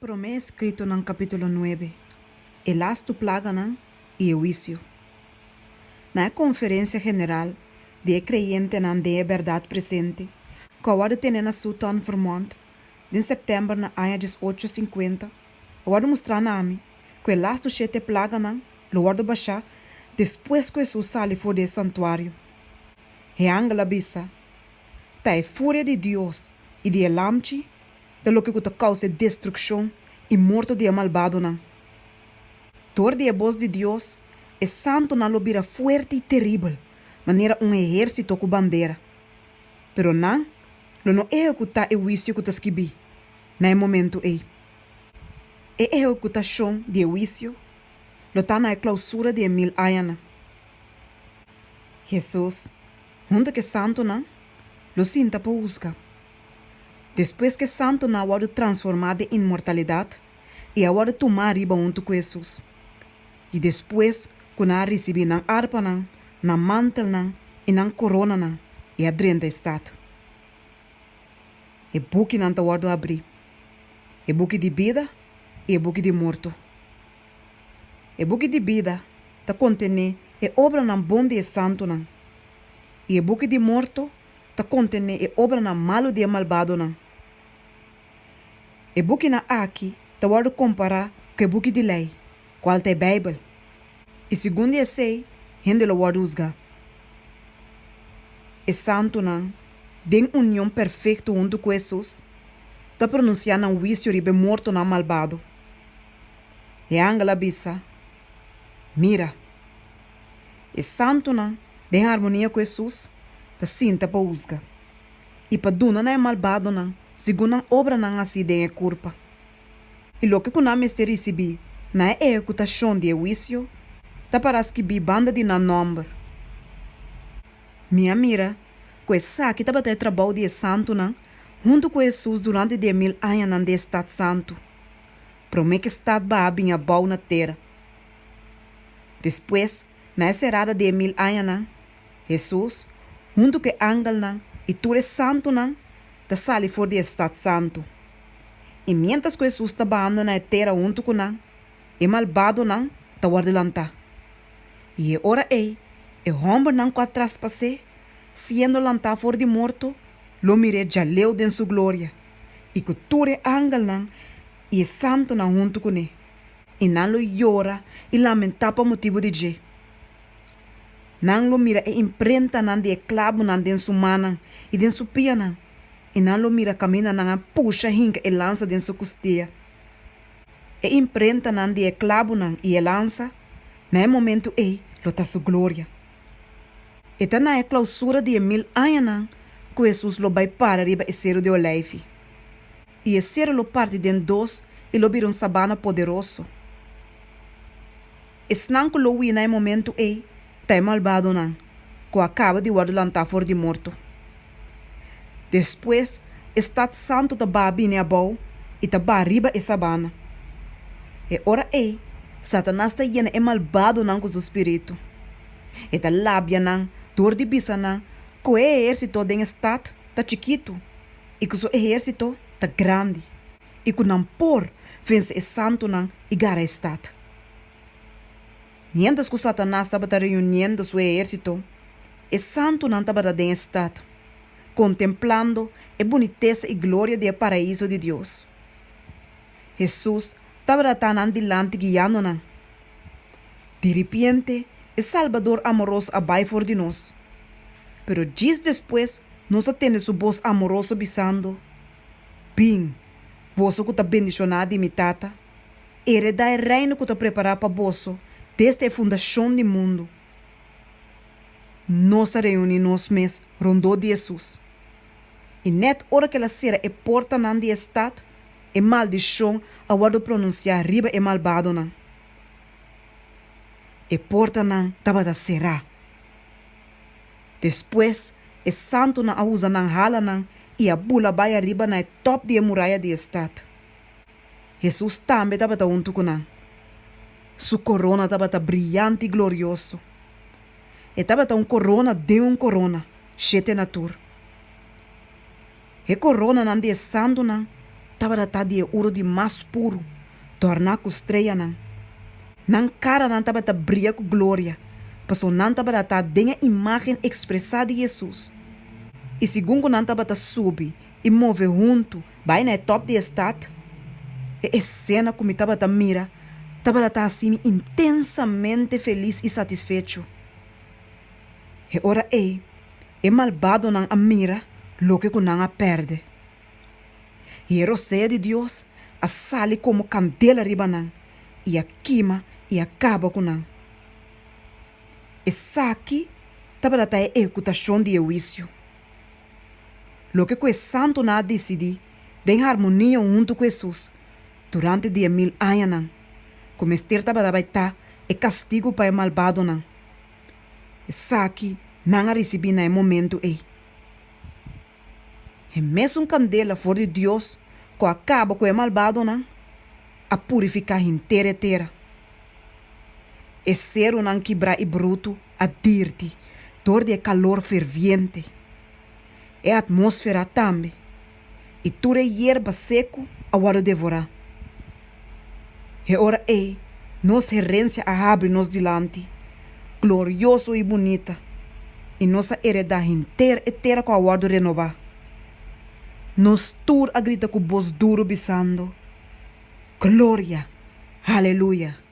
Como é escrito no capítulo 9, el lasto plaga e o juízo. Na conferência general de creyente de verdade presente, que agora tem na Sutton, Vermont, em setembro na ano 1850, agora mostrar na mim que o lasto sete plaga lo guarda baixar depois que Jesus sale fora do santuário. E angela bisa, tá a fúria de Deus e de lamchi de lo que causa destruição e morto de malvado não. Tor de voz de Deus é santo na lobira forte e terrível, maneira exército com bandeira. Pero não, não é que tá o juízo que tá esquibi, na momento é. É executação de juízo, lo tá na clausura de 1000 anos. Jesus, junto que santo não, lo sinta por buscar. Depois que santo na hora transformado em imortalidade, e a hora tomar riba junto com Jesus. E depois, quando a receber na harpa, na mantel, e na corona, e a drenta estado. E buque não está hora abrir. E buque de vida, e buque de morto. E buque de vida, está contene e obra na bom de santo, e buque de morto, está contene e obra na malo de malvado, E buque na aqui, está hora comparar com o buque de lei, qual é a Bíblia. E segundo eu sei, gente lo hora usar. E santo tem união perfeita junto com Jesus, está pronunciando um juízo ribe morto na malvado. E angela bisa, mira, e santo tem harmonia com Jesus, está sinta para usar. E para duna na malvado segundo a obra assim tem a culpa. E lo que nós te recebi na executação de juízo, tá para escrever banda de nombre. Minha mira, que essa que tá para trabalho de santo junto com Jesus durante 10.000 anos de estado santo. Promete que estado vai abrir a boa na terra. Depois, na serada de 10.000 anos, Jesus, junto com ángel e tu és santo da sali fora de estado santo. E mientras que Jesus está andando na terra junto com e malvado está guardando. E ora e homem que atrás passei, sendo lançado fora de morto, lo mire já leu de sua glória. E que tu é ángel e é santo junto com ele. E não lo llora e lamenta por motivo de je. Não lo mira e imprenta de clavo de sua mão e de sua pia e não lo mira camina puxa hinca e lança de sua costia. E imprenta de clavo e lança, no momento lo tá sua glória. E tá na clausura de 1000 anos que Jesus lo vai para riba e cero de olive. E esse cero lo parte de dois e lo vira sabana poderoso. E snanco lo ui na momento tá malvado que acaba de guardar fora de morto. Depois, estado santo tá babi a boa e tá riba e sabana. E ora Satanás tá llena e malvado com seu espírito. E tá lábia dor de bisa que o exército de estado tá chiquito e que o seu exército tá grande. E que não por vence e santo e gara estado. Mientras que Satanás estava reunindo seu exército, e santo estava de estado, contemplando a boniteza e glória do paraíso de Deus. Jesus estava tan dilante guiando. De repente, o Salvador amoroso abai for de nós. Pero dias depois, nós temos sua voz amorosa bisando. Bem, vosso que está bendicionado e mitata, heredar o reino que está preparado para vosso, desde a fundação do mundo. Nós reunimos mes rondou de Jesus. E net hora que ela será e porta de estado, e maldição a wado pronunciar riba e malvado E porta tava da será. Depois, e santo a usa hala e a bula vai arriba na top de muralha de estado. Jesus também tava da junto com Sua corona tava brilhante e glorioso. E tava corona de corona, chete natur. E corona de santo tava da de ouro de mais puro, tornar com estreia não. Nan cara não tava da brilha com glória, passou não tava da denha imagem expressada de Jesus. E segundo não tava da subir e mover junto, vai na top de estado, e a cena como tava da mira, tava da assim intensamente feliz e satisfeito. E ora é malvado não a mira, lo que não a perde. E a roceia de Deus a sale como candela riba não, e a queima e acaba com não. Essa aqui tava da a executação de juízo. Lo que o santo não decidi, em harmonia junto com Jesus, durante 10.000 anos não, como Esther tava da baita e castigo para o malvado não. Essa aqui não a recebi naquele momento E mesmo candela for de Deus, que acaba com o malvado não, a purificar inteira. E ser não quebrar e bruto, a dirte, dor de calor ferviente. E a atmosfera também. E tudo é hierba seco, a guarda devorar. E ora nos herência a abre nos dilante, glorioso e bonita, e nossa heredade inteira com a guarda renovar. Nos tur a grita com voz duro bisando. Glória, aleluia.